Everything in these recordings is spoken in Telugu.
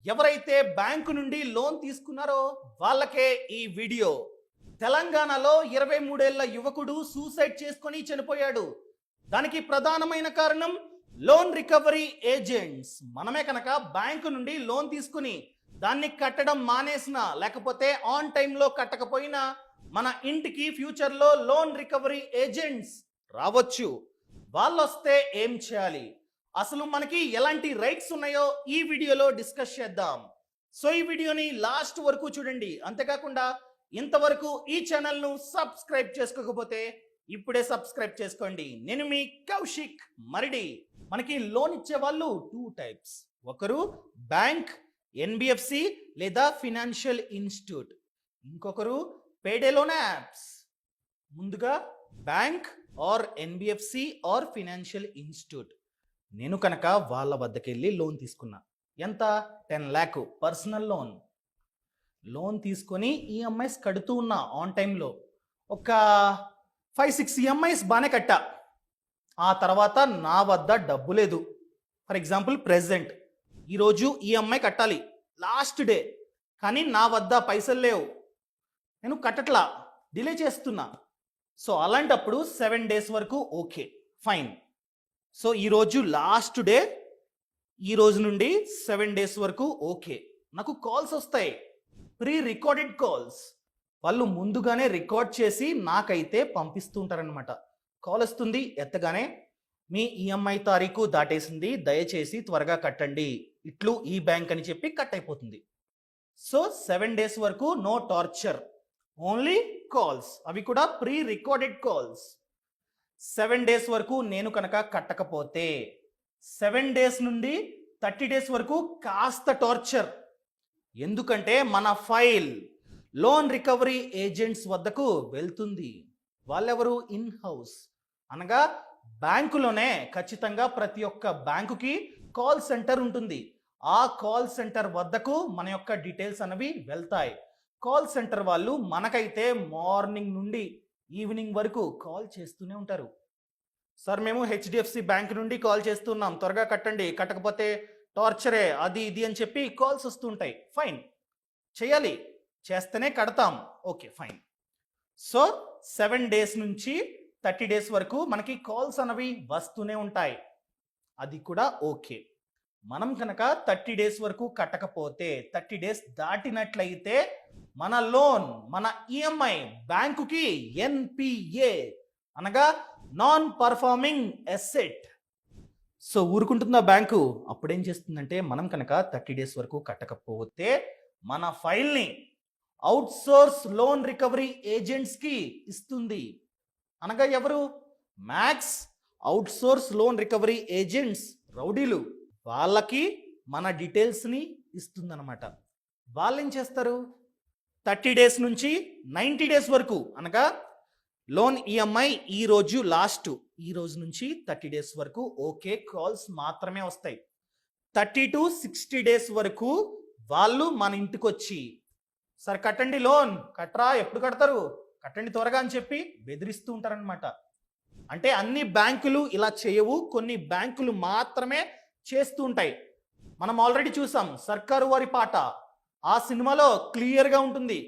ఎవరైతే బ్యాంకు నుండి లోన్ తీసుకున్నారో వాళ్ళకే ఈ వీడియో. తెలంగాణలో 23 ఏళ్ల యువకుడు సూసైడ్ చేసుకొని చనిపోయాడు. దానికి ప్రధానమైన కారణం లోన్ రికవరీ ఏజెంట్స్. మనమే కనుక బ్యాంకు నుండి లోన్ తీసుకుని దాన్ని కట్టడం మానేసినా లేకపోతే ఆన్ టైంలో కట్టకపోయినా మన ఇంటికి ఫ్యూచర్లో లోన్ రికవరీ ఏజెంట్స్ రావచ్చు. వాళ్ళు వస్తే ఏం చేయాలి, అసలు మనకి ఎలాంటి రైట్స్ ఉన్నాయో ఈ వీడియోలో డిస్కస్ చేద్దాం. సో ఈ వీడియోని లాస్ట్ వరకు చూడండి. అంతేకాకుండా ఇంతవరకు ఈ ఛానల్ను సబ్స్క్రైబ్ చేసుకోకపోతే ఇప్పుడే సబ్స్క్రైబ్ చేసుకోండి. నేను మీ కౌశిక్ మరిడి. మనకి లోన్ ఇచ్చే వాళ్ళు 2 టైప్స్. ఒకరు బ్యాంక్, ఎన్బిఎఫ్సి లేదా ఫినాన్షియల్ ఇన్స్టిట్యూట్. ఇంకొకరు పేడే లోన్ యాప్స్. ముందుగా bank or NBFC or financial institute. నేను కనుక వాళ్ళ వద్దకు వెళ్ళి లోన్ తీసుకున్నా. ఎంత? 10 lakh పర్సనల్ లోన్ తీసుకొని ఈఎంఐస్ కడుతూ ఉన్నా ఆన్ టైంలో. ఒక 5-6 ఈఎంఐస్ బాగానే కట్టా. ఆ తర్వాత నా వద్ద డబ్బు లేదు. ఫర్ ఎగ్జాంపుల్ ప్రెజెంట్ ఈరోజు ఈఎంఐ కట్టాలి, లాస్ట్ డే, కానీ నా వద్ద పైసలు లేవు, నేను కట్టట్లా, డిలే చేస్తున్నా. సో అలాంటప్పుడు 7 days వరకు ఓకే, ఫైన్. సో ఈరోజు లాస్ట్ డే, ఈ రోజు నుండి 7 days వరకు ఓకే. నాకు కాల్స్ వస్తాయి, ప్రీ రికార్డెడ్ కాల్స్. వాళ్ళు ముందుగానే రికార్డ్ చేసి నాకైతే పంపిస్తూ ఉంటారనమాట. కాల్ వస్తుంది, ఎత్తగానే మీ ఈఎంఐ తారీఖు దాటేసింది, దయచేసి త్వరగా కట్టండి, ఇట్లు ఈ బ్యాంక్ అని చెప్పి కట్ అయిపోతుంది. సో 7 days వరకు నో టార్చర్, ఓన్లీ కాల్స్, అవి కూడా ప్రీ రికార్డెడ్ కాల్స్. 7 days వరకు నేను కనుక కట్టకపోతే 7 days నుండి 30 days వరకు కాస్త టార్చర్. ఎందుకంటే మన ఫైల్ లోన్ రికవరీ ఏజెంట్స్ వద్దకు వెళ్తుంది. వాళ్ళెవరు? ఇన్ హౌస్, అనగా బ్యాంకులోనే ఖచ్చితంగా ప్రతి ఒక్క బ్యాంకుకి కాల్ సెంటర్ ఉంటుంది. ఆ కాల్ సెంటర్ వద్దకు మన యొక్క డీటెయిల్స్ అనేవి వెళ్తాయి. కాల్ సెంటర్ వాళ్ళు మనకైతే మార్నింగ్ నుండి ఈవినింగ్ వరకు కాల్ చేస్తూనే ఉంటారు. సార్ మేము హెచ్డిఎఫ్సి బ్యాంక్ నుండి కాల్ చేస్తున్నాం, త్వరగా కట్టండి, కట్టకపోతే టార్చరే, అది ఇది అని చెప్పి కాల్స్ వస్తుంటాయి. ఫైన్, చేయాలి, చేస్తేనే కడతాం, ఓకే ఫైన్. సో 7 days నుంచి 30 days వరకు మనకి కాల్స్ అనేవి వస్తూనే ఉంటాయి, అది కూడా ఓకే. మనం కనుక 30 days వరకు కట్టకపోతే 30 days దాటినట్లయితే మన లోన్, మన ఈఎంఐ బ్యాంకుకి ఎన్పిఏ అనగా నాన్ పర్ఫార్మింగ్ అసెట్. సో ఊరుకుంటుందా బ్యాంకు? అప్పుడేం చేస్తుందంటే మనం కనుక 30 days వరకు కట్టకపోతే మన ఫైల్ని అవుట్ సోర్స్ లోన్ రికవరీ ఏజెంట్స్కి ఇస్తుంది. అనగా ఎవరు? Max out source loan recovery agents, రౌడీలు. వాళ్ళకి మన డీటెయిల్స్ని ఇస్తుందన్నమాట. వాళ్ళు ఏం చేస్తారు? 30 days నుంచి 90 days వరకు, అనగా లోన్ ఈఎంఐ ఈ రోజు లాస్ట్, ఈ రోజు నుంచి 30 days వరకు ఓకే కాల్స్ మాత్రమే వస్తాయి. 30 to 60 days వరకు వాళ్ళు మన ఇంటికి వచ్చి సార్ కట్టండి లోన్, కట్టరా, ఎప్పుడు కడతారు, కట్టండి త్వరగా అని చెప్పి బెదిరిస్తూ ఉంటారనమాట. అంటే అన్ని బ్యాంకులు ఇలా చేయవు, కొన్ని బ్యాంకులు మాత్రమే చేస్తూ ఉంటాయి. మనం ఆల్రెడీ చూసాం సర్కారు వారి పాట, ఆ సినిమాలో క్లియర్గా ఉంటుంది.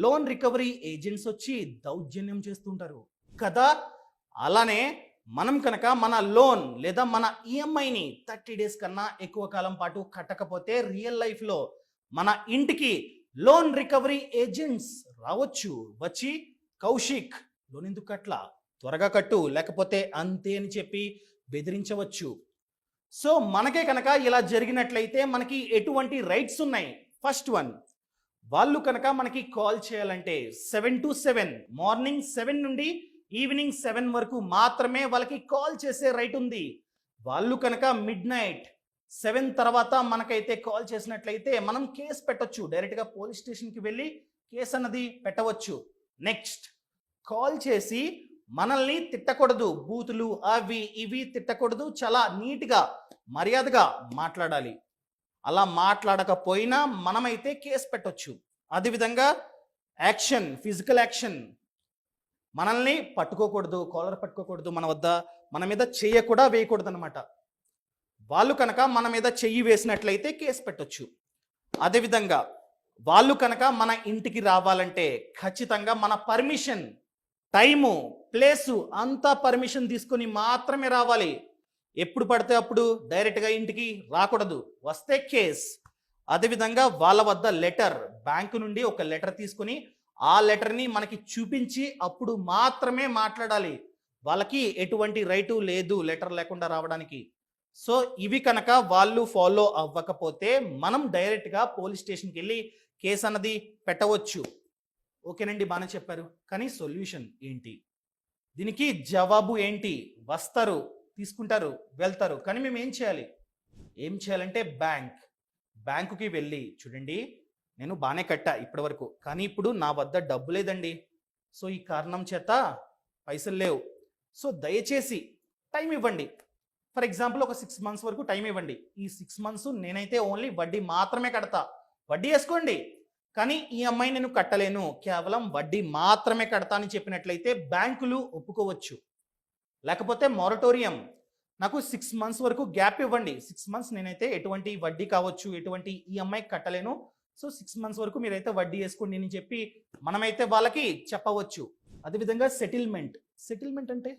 లోన్ రికవరీ ఏజెంట్స్ వచ్చి దౌర్జన్యం చేస్తుంటారు కదా. అలానే మనం కనుక మన లోన్ లేదా మన ఈఎంఐని 30 days కన్నా ఎక్కువ కాలం పాటు కట్టకపోతే రియల్ లైఫ్లో మన ఇంటికి లోన్ రికవరీ ఏజెంట్స్ రావచ్చు. వచ్చి కౌశిక్ లోన్ ఎందుకు కట్లా, త్వరగా కట్టు, లేకపోతే అంతే అని చెప్పి బెదిరించవచ్చు. సో మనకే కనుక ఇలా జరిగినట్లయితే మనకి ఎటువంటి రైట్స్ ఉన్నాయి? ఫస్ట్ వన్, వాళ్ళు కనుక మనకి కాల్ చేయాలంటే 7 to 7, మార్నింగ్ 7 నుండి ఈవినింగ్ 7 వరకు మాత్రమే వాళ్ళకి కాల్ చేసే రైట్ ఉంది. వాళ్ళు కనుక మిడ్నైట్ 7 తర్వాత మనకైతే కాల్ చేసినట్లయితే మనం కేసు పెట్టవచ్చు, డైరెక్ట్గా పోలీస్ స్టేషన్కి వెళ్ళి కేసు అన్నది పెట్టవచ్చు. నెక్స్ట్, కాల్ చేసి మనల్ని తిట్టకూడదు, బూతులు అవి ఇవి తిట్టకూడదు, చాలా నీట్గా మర్యాదగా మాట్లాడాలి. అలా మాట్లాడకపోయినా మనమైతే కేసు పెట్టవచ్చు. అదేవిధంగా యాక్షన్, ఫిజికల్ యాక్షన్, మనల్ని పట్టుకోకూడదు, కాలర్ పట్టుకోకూడదు, మన మీద చెయ్య కూడా వేయకూడదు అనమాట. వాళ్ళు కనుక మన మీద చెయ్యి వేసినట్లయితే కేసు పెట్టొచ్చు. అదేవిధంగా వాళ్ళు కనుక మన ఇంటికి రావాలంటే ఖచ్చితంగా మన పర్మిషన్, టైము, ప్లేసు అంతా పర్మిషన్ తీసుకొని మాత్రమే రావాలి. ఎప్పుడు పడితే అప్పుడు డైరెక్ట్గా ఇంటికి రాకూడదు, వస్తే కేస్. అదేవిధంగా వాళ్ళ వద్ద లెటర్, బ్యాంకు నుండి ఒక లెటర్ తీసుకొని ఆ లెటర్ని మనకి చూపించి అప్పుడు మాత్రమే మాట్లాడాలి. వాళ్ళకి ఎటువంటి రైటు లేదు లెటర్ లేకుండా రావడానికి. సో ఇవి కనుక వాళ్ళు ఫాలో అవ్వకపోతే మనం డైరెక్ట్గా పోలీస్ స్టేషన్కి వెళ్ళి కేసు అన్నది పెట్టవచ్చు. ఓకేనండి, బాగానే చెప్పారు. కానీ సొల్యూషన్ ఏంటి, దీనికి జవాబు ఏంటి? వస్తారు, తీసుకుంటారు, వెళ్తారు. కానీ మేము ఏం చేయాలంటే బ్యాంకుకి వెళ్ళి, చూడండి నేను బాగానే కట్టా ఇప్పటి వరకు, కానీ ఇప్పుడు నా వద్ద డబ్బు లేదండి, సో ఈ కారణం చేత పైసలు లేవు, సో దయచేసి టైం ఇవ్వండి. ఫర్ ఎగ్జాంపుల్ ఒక 6 months వరకు టైం ఇవ్వండి. ఈ 6 months నేనైతే ఓన్లీ వడ్డీ మాత్రమే కడతా. వడ్డీ వేసుకోండి, కానీ ఈ అమ్మాయి నేను కట్టలేను, కేవలం వడ్డీ మాత్రమే కడతా అని చెప్పినట్లయితే బ్యాంకులు ఒప్పుకోవచ్చు. లేకపోతే మొరటోరియం, నాకు 6 months వరకు గ్యాప్ ఇవ్వండి, 6 months నేనైతే ఎటువంటి వడ్డీ కావచ్చు, ఎటువంటి ఈఎంఐ కట్టలేను, సో 6 months వరకు మీరైతే వడ్డీ వేసుకోండి అని చెప్పి మనమైతే వాళ్ళకి చెప్పవచ్చు. అదేవిధంగా సెటిల్మెంట్ అంటే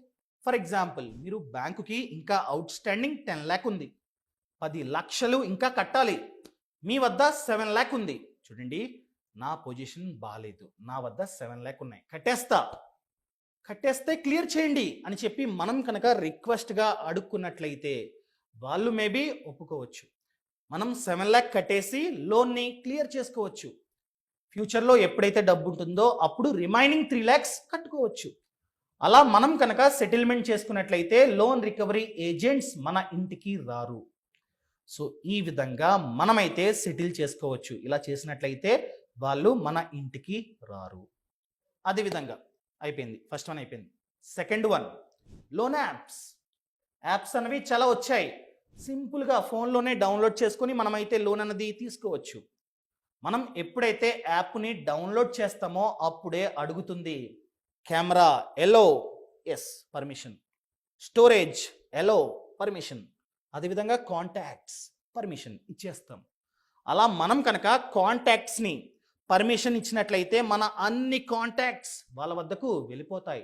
ఫర్ ఎగ్జాంపుల్ మీరు బ్యాంకుకి ఇంకా అవుట్ స్టాండింగ్ 10 lakh ఉంది, 10 లక్షలు ఇంకా కట్టాలి, మీ వద్ద 7 lakh ఉంది. చూడండి నా పొజిషన్ బాగాలేదు, నా వద్ద 7 lakh ఉన్నాయి, కట్టేస్తే క్లియర్ చేయండి అని చెప్పి మనం కనుక రిక్వెస్ట్గా అడుక్కున్నట్లయితే వాళ్ళు మేబీ ఒప్పుకోవచ్చు. మనం 7 lakh కట్టేసి లోన్ని క్లియర్ చేసుకోవచ్చు. ఫ్యూచర్లో ఎప్పుడైతే డబ్బు ఉంటుందో అప్పుడు రిమైనింగ్ 3 lakhs కట్టుకోవచ్చు. అలా మనం కనుక సెటిల్మెంట్ చేసుకున్నట్లయితే లోన్ రికవరీ ఏజెంట్స్ మన ఇంటికి రారు. సో ఈ విధంగా మనమైతే సెటిల్ చేసుకోవచ్చు. ఇలా చేసినట్లయితే వాళ్ళు మన ఇంటికి రారు. అదేవిధంగా అయిపోయింది, ఫస్ట్ వన్ అయిపోయింది. సెకండ్ వన్, లోన్ యాప్స్ అనేవి చాలా వచ్చాయి. సింపుల్గా ఫోన్లోనే డౌన్లోడ్ చేసుకొని మనమైతే లోన్ అనేది తీసుకోవచ్చు. మనం ఎప్పుడైతే యాప్ని డౌన్లోడ్ చేస్తామో అప్పుడే అడుగుతుంది కెమెరా ఎలో, ఎస్ పర్మిషన్, స్టోరేజ్ ఎలో పర్మిషన్, అదేవిధంగా కాంటాక్ట్స్ పర్మిషన్ ఇచ్చేస్తాం. అలా మనం కనుక కాంటాక్ట్స్ని పర్మిషన్ ఇచ్చినట్లయితే మన అన్ని కాంటాక్ట్స్ వాళ్ళ వద్దకు వెళ్ళిపోతాయి.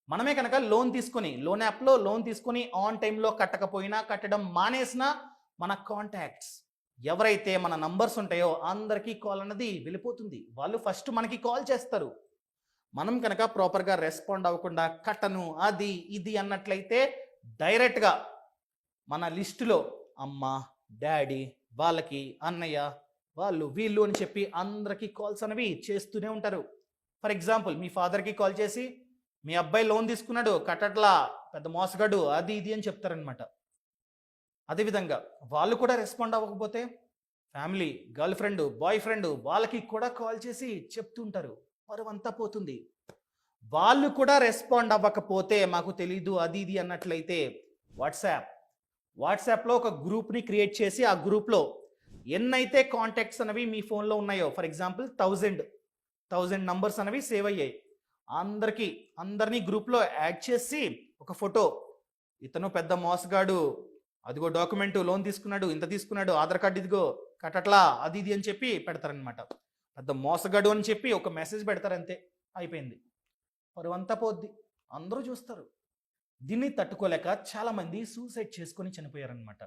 మనమే కనుక లోన్ యాప్లో లోన్ తీసుకొని ఆన్ టైంలో కట్టకపోయినా, కట్టడం మానేసినా మన కాంటాక్ట్స్ ఎవరైతే మన నంబర్స్ ఉంటాయో అందరికీ కాల్ అన్నది వెళ్ళిపోతుంది. వాళ్ళు ఫస్ట్ మనకి కాల్ చేస్తారు. మనం కనుక ప్రాపర్గా రెస్పాండ్ అవ్వకుండా కట్టను అది ఇది అన్నట్లయితే డైరెక్ట్గా మన లిస్టులో అమ్మ, డాడీ, వాళ్ళకి అన్నయ్య, వాళ్ళు వీళ్ళు అని చెప్పి అందరికీ కాల్స్ అనేవి చేస్తూనే ఉంటారు. ఫర్ ఎగ్జాంపుల్ మీ ఫాదర్కి కాల్ చేసి మీ అబ్బాయి లోన్ తీసుకున్నాడు, కట్టట్లా, పెద్ద మోసగాడు, అది ఇది అని చెప్తారనమాట. అదేవిధంగా వాళ్ళు కూడా రెస్పాండ్ అవ్వకపోతే family, girl friend, boy friend వాళ్ళకి కూడా కాల్ చేసి చెప్తుంటారు, పరువంతా పోతుంది. వాళ్ళు కూడా రెస్పాండ్ అవ్వకపోతే మాకు తెలీదు అది ఇది అన్నట్లయితే వాట్సాప్లో ఒక గ్రూప్ని క్రియేట్ చేసి ఆ గ్రూప్లో ఎన్నైతే కాంటాక్ట్స్ అనేవి మీ ఫోన్లో ఉన్నాయో, ఫర్ ఎగ్జాంపుల్ 1000 నంబర్స్ అనేవి సేవ్ అయ్యాయి, అందరినీ గ్రూప్లో యాడ్ చేసి ఒక ఫోటో, ఇతను పెద్ద మోసగాడు, అదిగో డాక్యుమెంట్, లోన్ తీసుకున్నాడు, ఇంత తీసుకున్నాడు, ఆధార్ కార్డు ఇదిగో, కట్టట్లా, అది ఇది అని చెప్పి పెడతారనమాట. పెద్ద మోసగాడు అని చెప్పి ఒక మెసేజ్ పెడతారు, అంతే, అయిపోయింది, పరువంతా పోద్ది, అందరూ చూస్తారు. దీన్ని తట్టుకోలేక చాలామంది సూసైడ్ చేసుకొని చనిపోయారనమాట.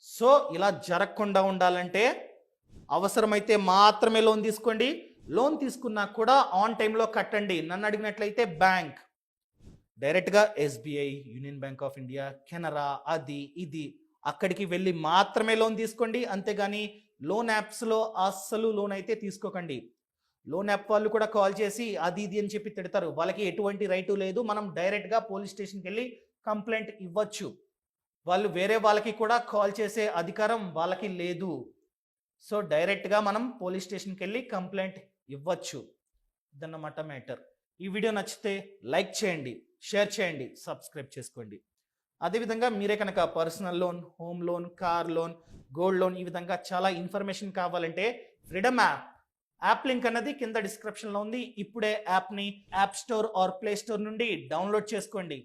సో ఇలా జరగకుండా ఉండాలంటే అవసరమైతే మాత్రమే లోన్ తీసుకోండి. లోన్ తీసుకున్నా కూడా ఆన్ టైంలో కట్టండి. నన్ను అడిగినట్లయితే బ్యాంక్ డైరెక్ట్గా SBI, union bank of India, Canara, అది ఇది అక్కడికి వెళ్ళి మాత్రమే లోన్ తీసుకోండి. అంతేగాని లోన్ యాప్స్లో అస్సలు లోన్ అయితే తీసుకోకండి. లోన్ యాప్ వాళ్ళు కూడా కాల్ చేసి అది ఇది అని చెప్పి తిడతారు. వాళ్ళకి ఎటువంటి రైటు లేదు. మనం డైరెక్ట్గా పోలీస్ స్టేషన్కి వెళ్ళి కంప్లైంట్ ఇవ్వచ్చు. వాళ్ళు వేరే వాళ్ళకి కూడా కాల్ చేసే అధికారం వాళ్ళకి లేదు. సో డైరెక్ట్గా మనం పోలీస్ స్టేషన్కి వెళ్ళి కంప్లైంట్ ఇవ్వచ్చు. ఇదన్నమాట మ్యాటర్. ఈ వీడియో నచ్చితే లైక్ చేయండి, షేర్ చేయండి, సబ్స్క్రైబ్ చేసుకోండి. అదేవిధంగా మీరే కనుక personal loan, home loan, car loan, gold loan ఈ విధంగా చాలా ఇన్ఫర్మేషన్ కావాలంటే ఫ్రీడమ్ యాప్ లింక్ అన్నది కింద డిస్క్రిప్షన్లో ఉంది. ఇప్పుడే యాప్ని app store or play store నుండి డౌన్లోడ్ చేసుకోండి.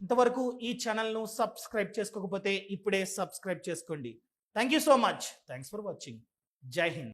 ఇంతవరకు ఈ ఛానల్ను సబ్స్క్రైబ్ చేసుకోకపోతే ఇప్పుడే సబ్స్క్రైబ్ చేసుకోండి. Thank you so much. Thanks for watching. Jai Hind.